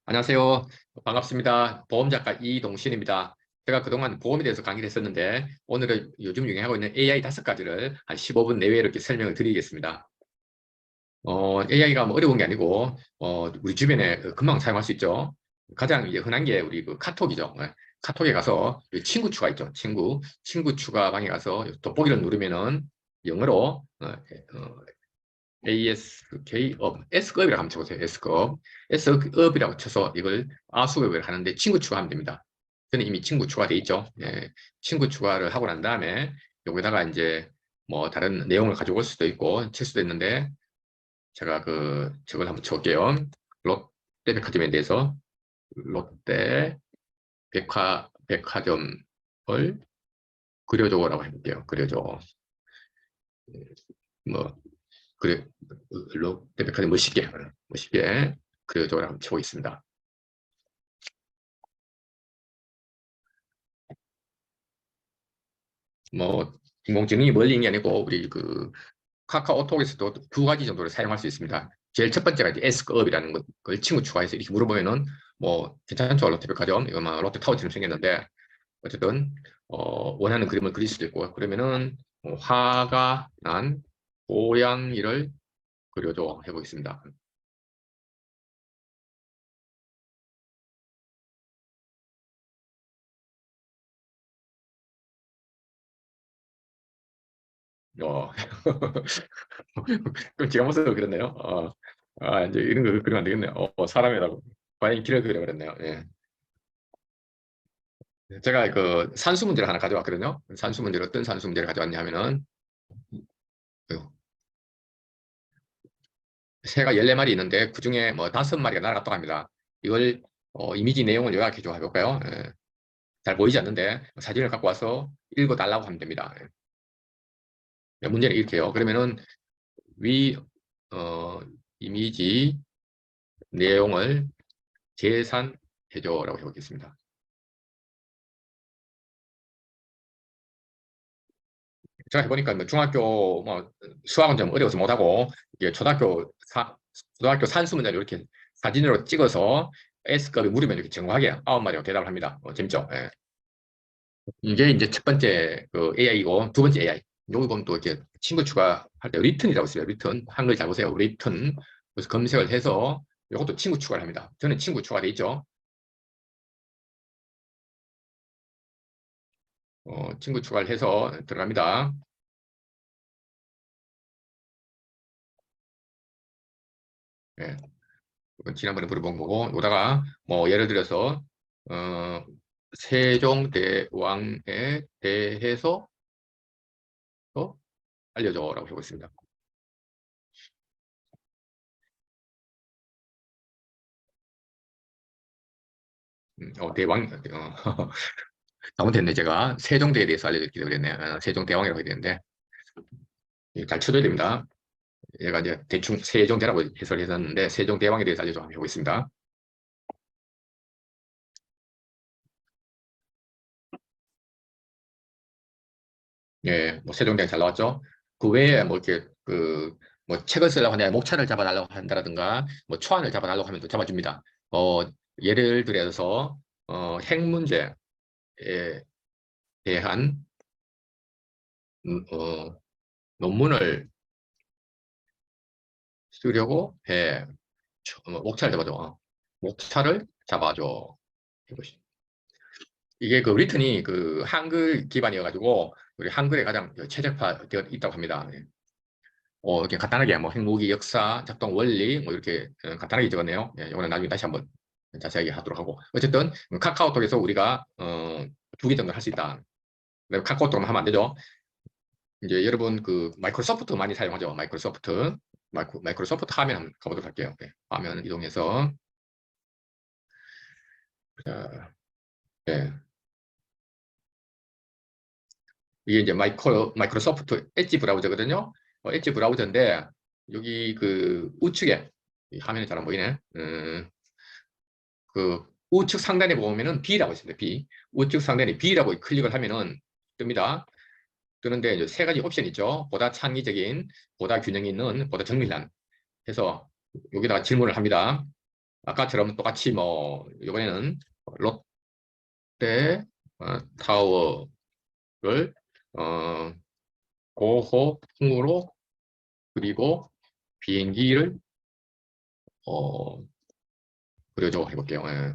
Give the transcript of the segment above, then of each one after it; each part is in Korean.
안녕하세요. 반갑습니다. 보험작가 이동신입니다. 제가 그동안 보험에 대해서 강의를 했었는데 오늘은 요즘 유행하고 있는 AI 5가지를 한 15분 내외로 이렇게 설명을 드리겠습니다. AI가 뭐 어려운 게 아니고 우리 주변에 금방 사용할 수 있죠. 가장 이제 흔한 게 우리 그 카톡이죠. 카톡에 가서 친구 추가 있죠. 친구 추가방에 가서 돋보기를 누르면은 영어로 ASK업, S급이라고 한번 쳐보세요. S급. S급이라고 쳐서 이걸 아수급을 하는데 친구 추가하면 됩니다. 저는 이미 친구 추가돼 있죠. 예, 친구 추가를 하고 난 다음에 여기다가 이제 뭐 다른 내용을 가져올 수도 있고 칠 수도 있는데 제가 저걸 한번 쳐볼게요. 롯데백화점에 대해서 롯데 백화점을 그려줘라고 해볼게요. 그려줘. 뭐 그래 롯데백화점 멋있게 그려줘라고 한번 쳐보겠습니다. 뭐 인공지능이 멀리 있는 게 아니고 우리 카카오톡에서도 두 가지 정도를 사용할 수 있습니다. 제일 첫 번째가 이제 S급이라는 걸 친구 추가해서 이렇게 물어보면은 뭐 괜찮죠? 롯데백화점 이거 막 롯데타워처럼 생겼는데 어쨌든 원하는 그림을 그릴 수도 있고 그러면은 화가 난 고양이를 그려줘 해보겠습니다. 어, 그럼 제가 모습을 그렸네요. 이제 이런 거 그리면 안 되겠네요. 사람이라고 고양이 길을 그려버렸네요. 예. 제가 산수 문제를 하나 가져왔거든요. 산수 문제를 어떤 산수 문제를 가져왔냐면은 그 새가 14마리 있는데 그중에 뭐 5마리가 날아갔다고 합니다. 이걸 이미지 내용을 요약해 줘 볼까요? 예. 잘 보이지 않는데 사진을 갖고 와서 읽어 달라고 하면 됩니다. 예. 문제는 이렇게요. 그러면은 위 어, 이미지 내용을 계산해 줘라고 해보겠습니다. 제가 해보니까 뭐 중학교 뭐 수학은 좀 어려워서 못하고 이게 초등학교 산수 문제를 이렇게 사진으로 찍어서 S급이 물으면 이렇게 정확하게 9마리가 대답을 합니다. 재밌죠? 예. 이게 이제 첫 번째 AI이고 두 번째 AI. 여기 보면 또 이렇게 친구 추가할 때 리턴이라고 있어요. 리턴. 한글 잘 보세요. 리턴. 그래서 검색을 해서 이것도 친구 추가를 합니다. 저는 친구 추가돼 있죠. 친구 추가를 해서 들어갑니다. 예. 이건 지난번에 물어본 거고, 여기다가 뭐 예를 들어서 어, 세종대왕에 대해서 또 알려줘라고 하고 있습니다. 대왕, 잘못했네. 제가 세종대에 대해서 알려드리기로 그랬네요. 세종대왕이라고 해야 되는데 잘 쳐줘야 됩니다. 얘가 이제 대충 세종대라고 해설했었는데 세종대왕에 대해서 알려줘 하고 있습니다. 예, 뭐 세종대왕 잘 나왔죠. 그 외에 뭐 이렇게 뭐 책을 쓰려고 하냐, 목차를 잡아달라고 한다든가, 뭐 초안을 잡아달라고 하면 또 잡아줍니다. 예를 들어서 핵 문제에 대한 어, 논문을 쓰려고 해. 목차를 잡아줘. 목차를 잡아줘. 이것이. 이게 리튼이 한글 기반이어가지고 우리 한글에 가장 최적화되어 있다고 합니다. 예. 이렇게 간단하게 뭐 핵무기 역사, 작동 원리 뭐 이렇게 간단하게 적었네요. 예, 이거는 나중에 다시 한번 자세하게 하도록 하고 어쨌든 카카오톡에서 우리가 2개 정도 할 수 있다. 카카오톡만 하면 안 되죠. 이제 여러분 마이크로소프트 많이 사용하죠. 마이크로소프트 화면 한번 가보도록 할게요. 네, 화면 이동해서 자, 네. 이게 이제 마이크로소프트 엣지 브라우저거든요. 엣지 브라우저인데 여기 우측에 이 화면이 잘 안 보이네. 우측 상단에 보면은 B라고 있습니다. B. 우측 상단에 B라고 클릭을 하면은 뜹니다. 뜨는데 이제 세 가지 옵션 있죠. 보다 창의적인, 보다 균형 있는, 보다 정밀한. 해서 여기다가 질문을 합니다. 아까처럼 똑같이 뭐 이번에는 롯데 타워를 고호풍으로 그리고 비행기를 어, 그려줘 해볼게요. 예.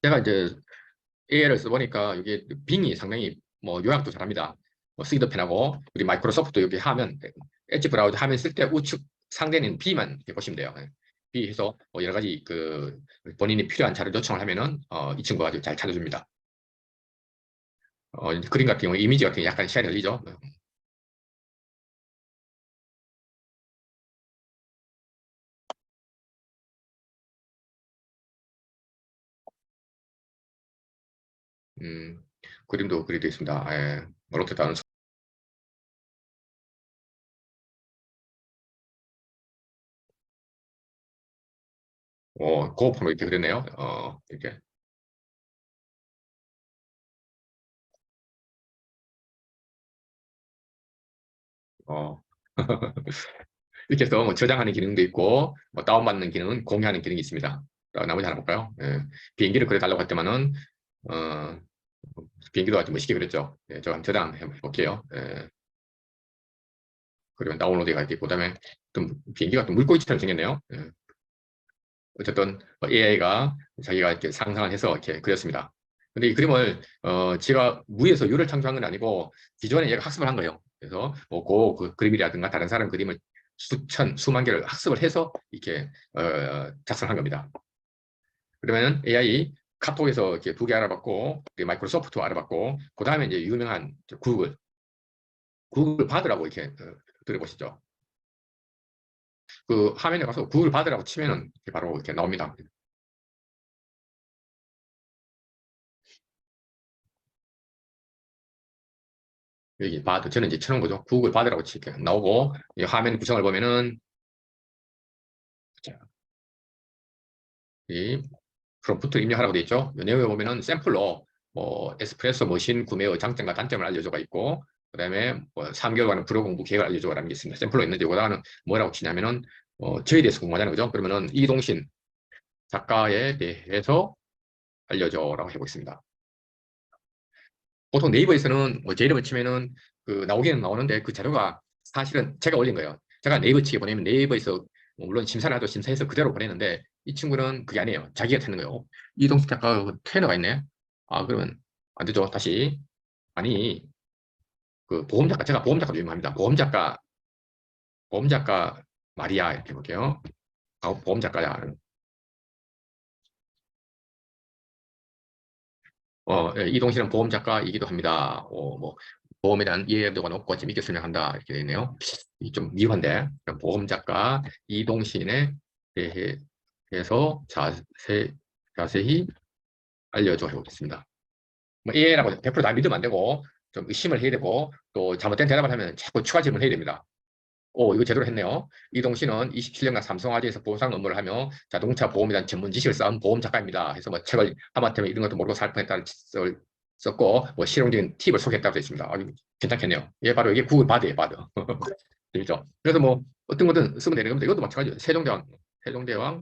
제가 이제 AI를 써보니까 이게 빙이 상당히 뭐 요약도 잘합니다. 뭐 쓰기도 편하고 우리 마이크로소프트 여기 화면 엣지 브라우저 화면 쓸 때 우측 상단에는 B만 이렇게 보시면 돼요. 예. B 해서 뭐 여러 가지 그 본인이 필요한 자료 요청을 하면은 이 친구가 아주 잘 찾아줍니다. 그림 같은 경우 이미지 같은 경우 약간 시야이 걸리죠. 음, 그림도 그리되어 있습니다. 예. 롯데다운 고급으로 이렇게 그렸네요. 이렇게 어, 이렇게 해서 뭐 저장하는 기능도 있고 뭐 다운받는 기능은 공유하는 기능이 있습니다. 나머지 하나 볼까요? 예. 비행기를 그려달라고 했더만은 어, 비행기도 아주 멋있게 그렸죠. 예, 저 한번 저장 한번 해볼게요. 예. 그리고 다운로드가 있고 그다음에 좀 비행기가 좀 물고기처럼 생겼네요. 예. 어쨌든 AI가 자기가 이렇게 상상을 해서 이렇게 그렸습니다. 근데 이 그림을 제가 무에서 유를 창조한 건 아니고 기존에 얘가 학습을 한 거예요. 그래서 그 그림이라든가 다른 사람 그림을 수천, 수만 개를 학습을 해서 이렇게 작성한 겁니다. 그러면 AI 카톡에서 이렇게 두 개 알아봤고 마이크로소프트 알아봤고 그 다음에 이제 유명한 구글 바드라고 이렇게 들어보시죠. 그 화면에 가서 구글 바드라고 치면은 바로 이렇게 나옵니다. 여기 바드 저는 이제 쳐놓은 거죠. 구글 바드라고 치게 나오고 이 화면 구성을 보면은 자, 이 프롬프트 입력하라고 돼 있죠. 이 내용에 보면은 샘플로 뭐 에스프레소 머신 구매의 장점과 단점을 알려줘가 있고 그다음에 뭐 3개월간 불어 공부 계획을 알려줘라는 게 있습니다. 샘플로 있는데 이거다가는 뭐라고 치냐면은 저에 대해서 궁금하잖아요, 그죠? 그러면은 이동신 작가에 대해서 알려줘라고 해보고 있습니다. 보통 네이버에서는 제 이름을 치면은 그 나오기는 나오는데 그 자료가 사실은 제가 올린 거예요. 제가 네이버 측에 보내면 네이버에서 뭐 물론 심사를 하도 심사해서 그대로 보내는데 이 친구는 그게 아니에요. 자기가 찾는 거예요. 이동식 작가 그 트레이너가 있네. 아 그러면 안 되죠. 다시 아니 그 보험 작가 제가 보험 작가 유명합니다. 보험 작가 마리아 이렇게 볼게요. 보험 작가야. 예, 이동실은 보험 작가이기도 합니다. 뭐, 보험에 대한 이해도가 높고 재밌게 설명한다. 이렇게 되어 있네요. 좀 미흡한데, 보험 작가 이동신에 대해서 자세히 알려줘 해보겠습니다. 뭐 AI라고 100%다 믿으면 안 되고, 좀 의심을 해야 되고, 또 잘못된 대답을 하면 자꾸 추가 질문을 해야 됩니다. 이거 제대로 했네요. 이동 씨는 27년간 삼성화재에서 보상 업무를 하며 자동차 보험에 대한 전문 지식을 쌓은 보험 작가입니다. 해서 뭐 책을 하마터면 이런 것도 모르고 살 뻔했다는 책을 썼고 뭐 실용적인 팁을 소개했다고 되어 있습니다. 괜찮겠네요. 예, 바로 이게 구글 바드예요, 바드. 재밌죠? 그래서 뭐 어떤 거든 쓰면 되는 겁니다. 이것도 마찬가지예요. 세종대왕, 세종대왕에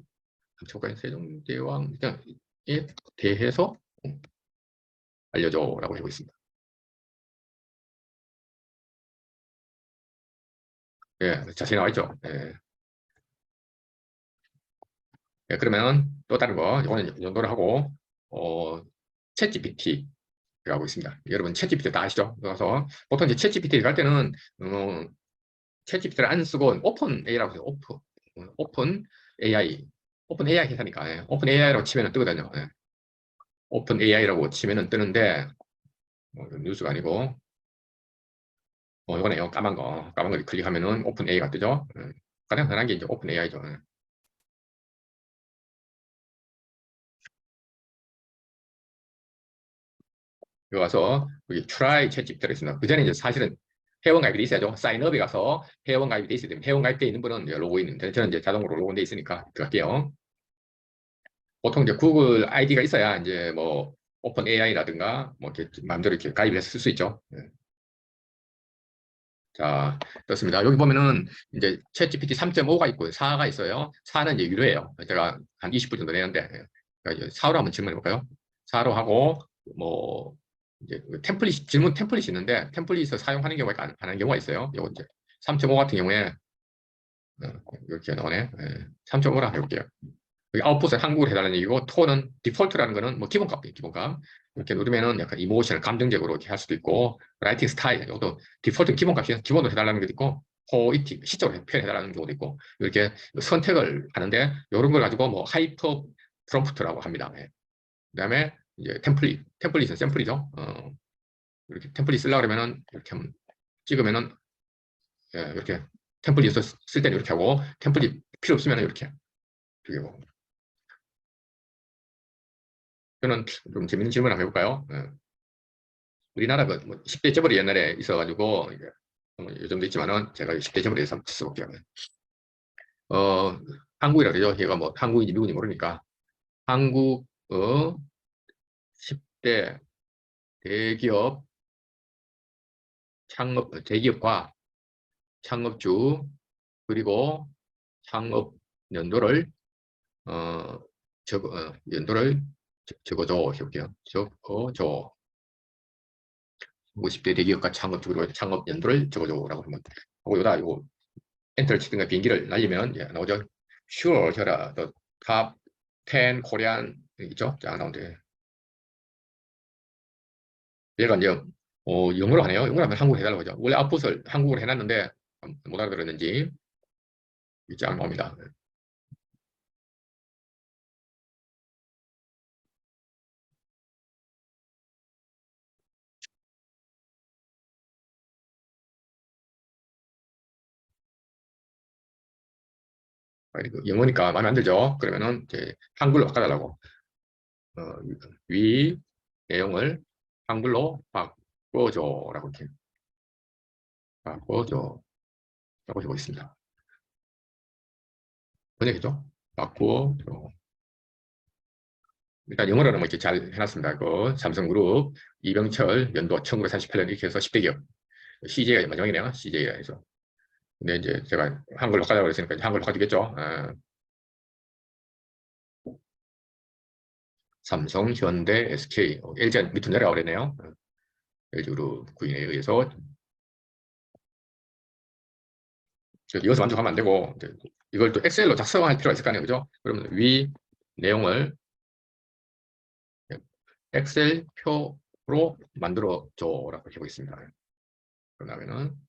대해서 알려줘라고 하고 있습니다. 예, 자세히 나와 있죠. 예. 예, 그러면 또 다른 거, 이거는 이 정도로 하고, 챗 GPT라고 있습니다. 여러분, 챗 GPT 다 아시죠? 그래서 보통 이제 챗 GPT 갈 때는, 챗 GPT를 안 쓰고 오픈 AI라고 해요. 오픈 AI. 오픈 AI 회사니까, 예. 오픈 AI라고 치면 뜨거든요. 예. 오픈 AI라고 치면 뜨는데, 뉴스가 아니고, 이거네요. 까만 거. 까만 거 클릭하면은 오픈 AI가 뜨죠? 예. 가장 편한 게 이제 오픈 AI죠. 예. 여기 가서 여기 try 챗GPT가 있습니다. 그 전에 이제 사실은 회원 가입이 돼 있어야죠. 사인업에 가서 회원 가입이 돼 있어야 됩니다. 회원 가입돼 있는 분은 이제 로그인인데 저는 이제 자동으로 로그인돼 있으니까 들어갈게요. 보통 이제 구글 아이디가 있어야 이제 뭐 오픈 AI라든가 뭐 이렇게 마음대로 이렇게 가입을 해서 쓸 수 있죠. 예. 자, 그렇습니다. 여기 보면은 이제 챗GPT 3.5가 있고 4가 있어요. 4는 이제 유료예요. 제가 한 20분 정도 내는데, 그러니까 4로 한번 질문해 볼까요? 4로 하고, 뭐, 이제 그 템플릿, 질문 템플릿이 있는데, 템플릿을 사용하는 경우가 안 하는 경우가 있어요. 요거 이제 3.5 같은 경우에, 이렇게 나오네. 3.5로 해볼게요. 여기 아웃풋은 한국어로 해달라는 얘기고, 톤은 디폴트라는 거는 뭐 기본값이에요, 기본값. 이렇게 누르면은 약간 이모션을 감정적으로 이렇게 할 수도 있고, 라이팅 스타일, 이것도 디폴트는 기본값이 기본으로 해달라는 것도 있고, 포이틱, 시적으로 표현해달라는 경우도 있고, 이렇게 선택을 하는데, 이런 걸 가지고 뭐 하이퍼 프롬프트라고 합니다. 그다음에 이제 템플릿은 샘플이죠. 이렇게 템플릿 쓰려고 그러면은 이렇게 한번 찍으면은 이렇게 템플릿을 쓸 때는 이렇게 하고, 템플릿 필요 없으면 이렇게. 그리고 저는 좀 재밌는 질문 한번 해볼까요? 우리나라가 뭐 10대 재벌이 옛날에 있어가지고 요즘도 있지만은 제가 10대 재벌에 대해서 한번 써볼게요. 어, 한국이라 그러죠. 얘가 뭐 한국인지 미국인지 모르니까 한국 10대 대기업 대기업과 창업주 그리고 창업 연도를 어, 연도를 적어줘 해볼게요. 적어줘. 50대 대기업과 창업주 그리고 창업 연도를 적어줘라고 하면 하고 요다 이거 엔터를 치든가 비행기를 날리면 나오죠. Sure, 저라 the top 10 코리안 있죠? 자 나오는데 얘가 이제 영어로 하네요. 영어로 하면 한국어 해달라고 하죠. 원래 아웃풋을 한국어로 해놨는데 못 알아들었는지 쫙 나옵니다. 영어니까 마음에 안 들죠? 그러면은 이제 한글로 바꿔달라고. 어, 위 내용을 한글로 바꿔줘라고 이렇게 바꿔줘라고 하고 있습니다. 번역이죠? 바꿔줘. 일단 영어로는 뭐 이렇게 잘 해놨습니다. 그 삼성그룹 이병철 연도 1948년 이렇게 해서 10대 기업 CJ가 마지막이네요. CJ라 해서. 근데 이제 제가 한글 바꿔달라고 했으니까 이제 한글 바꿔주겠죠. 삼성, 현대, SK, LG 밑으로 내려가 그랬네요. LG그룹 구인에 의해서 이것을 만족하면 안 되고 이걸 또 엑셀로 작성할 필요가 있을 거 아니에요. 그죠? 그러면 위 내용을 엑셀 표로 만들어 줘라고 해보겠습니다. 그러면은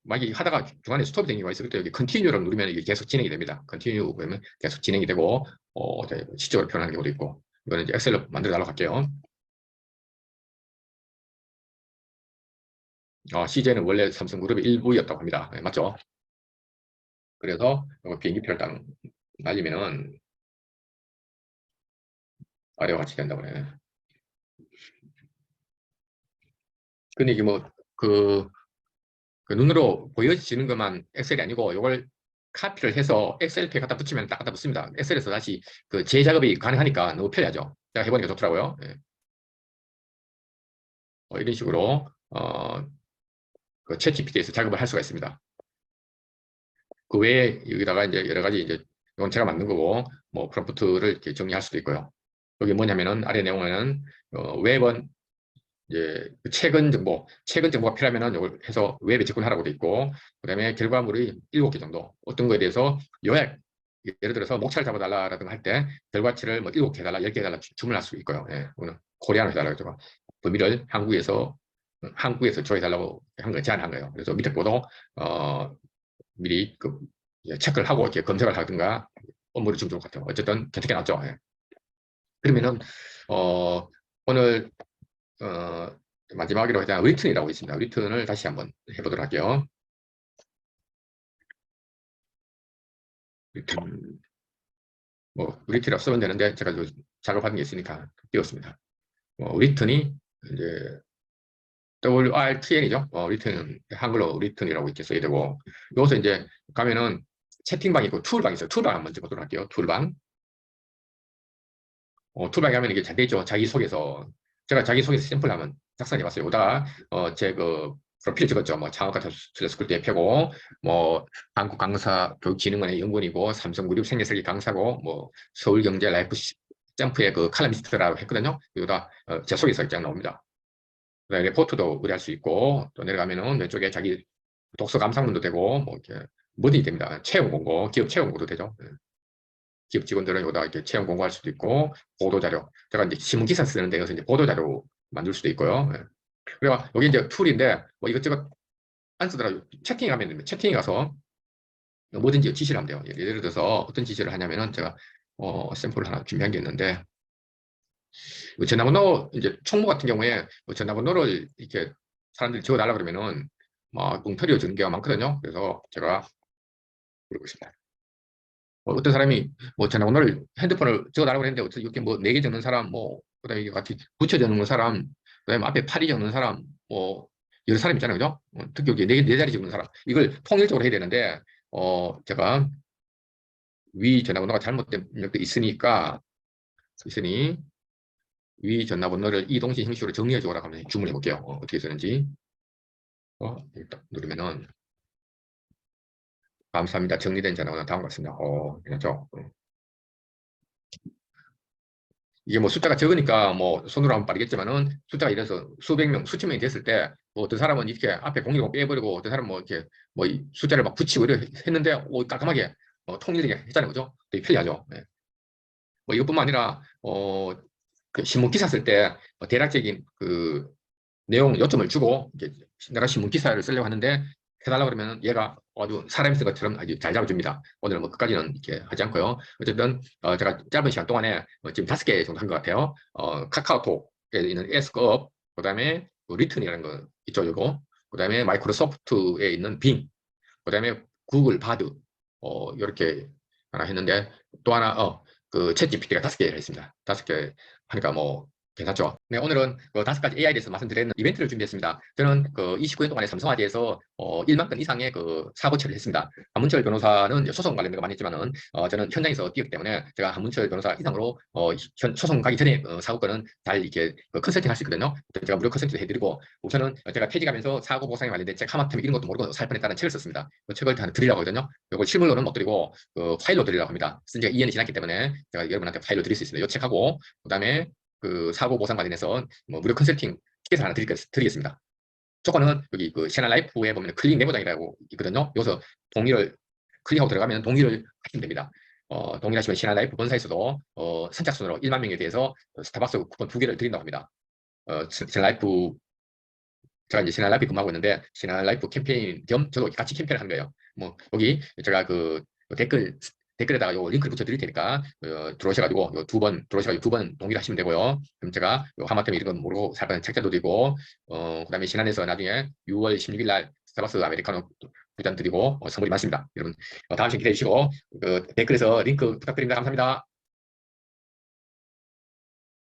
만약에 하다가 중간에 스톱이 된 경우가 있을 때 여기 컨티뉴를 누르면 이게 계속 진행이 됩니다. 컨티뉴 그러면 계속 진행이 되고 시적으로 표현하는 경우도 있고 이거는 이제 엑셀로 만들어 달라고 할게요. CJ는 원래 삼성그룹의 일부였다고 합니다. 네, 맞죠? 그래서 비행기표를 딱 날리면은 아래와 같이 된다고 그래. 근데 이게 뭐 그 눈으로 보여지는 것만 엑셀이 아니고 이걸 카피를 해서 엑셀표에 갖다 붙이면 딱 갖다 붙습니다. 엑셀에서 다시 그 재작업이 가능하니까 너무 편리하죠. 제가 해보니까 좋더라고요. 예. 이런 식으로 그 챗GPT에서 작업을 할 수가 있습니다. 그 외에 여기다가 이제 여러 가지 이제 이건 제가 만든 거고 뭐 프롬프트를 이렇게 정리할 수도 있고요. 여기 뭐냐면은 아래 내용에는 웹은 이제 그 최근 정보가 필요하면은 이걸 해서 웹에 접근하라고 돼 있고, 그다음에 결과물이 7개 정도, 어떤 거에 대해서 요약, 예를 들어서 목차를 잡아달라라든가 할 때 결과치를 뭐 7개 해달라, 10개 해달라 주문할 수 있고요. 예, 오늘 코리안으로 해달라고 했죠. 범위를 한국에서 조회해달라고 한 거, 제안한 거예요. 그래서 밑에 보도 미리 체크를 하고 이렇게 검색을 하든가 업무를 좀 좋을 것 같아요. 어쨌든 괜찮게 나왔죠. 예. 그러면은 어, 오늘 어, 마지막으로 그냥 리튼이라고 있습니다. 리튼을 다시 한번 해보도록 할게요. 리튼 뭐 리튼이라고 쓰면 되는데 제가 작업하는 게 있으니까 띄웠습니다. 리튼이 이제 WRTN이죠. 리튼 한글로 리튼이라고 이렇게 써야 되고 여기서 이제 가면은 채팅방이 있고 툴방이 있어요. 툴방 한번 찍어보도록 할게요. 툴방. 툴방에 가면 이게 잘 돼 있죠. 자기소개서. 제가 자기소개서 샘플 한번 작성해 봤어요. 오다가 제그 프로필 찍었죠. 뭐 창업가 스쿨 때 펴고, 뭐 한국강사교육진흥원의 연구원이고, 삼성그룹 생태설계 강사고, 뭐 서울경제 라이프 점프의 그 칼럼니스트라고 했거든요. 이거다 제 소개서 입장 나옵니다. 그다음에 레포트도 의뢰할 수 있고, 또 내려가면은 왼쪽에 자기 독서 감상문도 되고, 뭐 이렇게 뭐든지 됩니다. 체험 공고, 기업 체험 공고도 되죠. 기업 직원들은 여기다 이렇게 체험 공고할 수도 있고, 보도자료. 제가 이제 신문 기사 쓰는데 여기서 이제 보도자료 만들 수도 있고요. 그리고 여기 이제 툴인데, 뭐 이것저것 안 쓰더라도 채팅하면 됩니다. 채팅에 가서 뭐든지 지시를 하면 돼요. 예를 들어서 어떤 지시를 하냐면은 제가 샘플을 하나 준비한 게 있는데, 전화번호 이제 총무 같은 경우에 전화번호를 이렇게 사람들이 적어달라 그러면은 막 뭉터리어 주는 경우가 많거든요. 그래서 제가 그러고 있습니다. 어떤 사람이 뭐 전화번호를 핸드폰을 적어달라고 했는데 이렇게 뭐 4개 적는 사람, 뭐 그다음에 이게 같이 붙여 적는 사람, 그다음에 앞에 8이 적는 사람, 뭐 여러 사람 있잖아요, 그죠? 특히 여기 4자리 적는 사람, 이걸 통일적으로 해야 되는데 제가 위 전화번호가 잘못된 적도 있으니 위 전화번호를 이동식 형식으로 정리해 주라고 하면 주문해 볼게요. 어떻게 쓰는지. 일단 누르면은 감사합니다. 정리된 전화번호 다음 같습니다. 괜찮죠? 이게 뭐 숫자가 적으니까 뭐 손으로 하면 빠르겠지만은 숫자가 이래서 수백 명, 수천 명이 됐을 때 뭐 어떤 사람은 이렇게 앞에 010 빼버리고 어떤 사람은 뭐 이렇게 뭐 이 숫자를 막 붙이고 이렇게 했는데 깔끔하게 통일되게 했잖아요. 그죠? 되게 편리하죠. 네. 뭐 이것뿐만 아니라 그 신문 기사 쓸 때 대략적인 그 내용 요점을 주고 이제 내가 신문 기사를 쓰려고 하는데 해달라고 그러면 얘가 아주 사람이 쓴 것처럼 아주 잘 잡아줍니다. 오늘 뭐 끝까지는 이렇게 하지 않고요. 어쨌든 제가 짧은 시간 동안에 지금 5개 정도 한 것 같아요. 카카오톡에 있는 에스크업, 그다음에 리튼이라는 거 있죠, 이거. 그다음에 마이크로소프트에 있는 빙, 그다음에 구글 바드, 이렇게 하나 했는데 또 하나 그 챗 GPT가 5개 했습니다. 5개 하니까 뭐 괜찮죠? 네, 오늘은 그 5가지 AI에 대해서 말씀드리는 이벤트를 준비했습니다. 저는 그 29년 동안에 삼성화재에서 1만 건 이상의 그 사고 처리를 했습니다. 한문철 변호사는 소송 관련된 거 많이 했지만은 저는 현장에서 뛰었기 때문에 제가 한문철 변호사 이상으로 소송 가기 전에 사고건은 잘 이렇게 컨설팅 할 수 있거든요. 제가 무료 컨설팅 해드리고, 우선은 제가 퇴직하면서 사고 보상에 관련된 책 하마터면 이런 것도 모르고 살 뻔했다는 책을 썼습니다. 그 책을 하나 드리려고 하거든요. 이걸 실물로는 못 드리고 파일로 드리려고 합니다. 쓴 지가 2년이 지났기 때문에 제가 여러분한테 파일로 드릴 수 있습니다. 이 책하고 그다음에 그 사고 보상 관련해서 뭐 무료 컨설팅 티켓을 하나 드리겠습니다. 조건은 여기 그 시나라이프에 보면 클릭 메모장이라고 있거든요. 여기서 동의를 클릭하고 들어가면 동의를 하시면 됩니다. 동의하시면 시나라이프 본사에서도 선착순으로 1만 명에 대해서 스타벅스 쿠폰 2개를 드린다고 합니다. 시나라이프 제가 이제 시나라이프 근무하고 있는데 시나라이프 캠페인 겸 저도 같이 캠페인을 한 거예요. 뭐 여기 제가 그 댓글에다가 요 링크를 붙여 드릴 테니까 들어오셔가지고 요 2번 들어오셔가지고 2번 동의를 하시면 되고요. 그럼 제가 요 하마터면 이런 건 모르고 살 뻔한 책자도 드리고 그다음에 신한에서 나중에 6월 16일 날 스타벅스 아메리카노 2잔 드리고 선물이 많습니다. 여러분 다음 시간 기대해 주시고 댓글에서 링크 부탁드립니다. 감사합니다.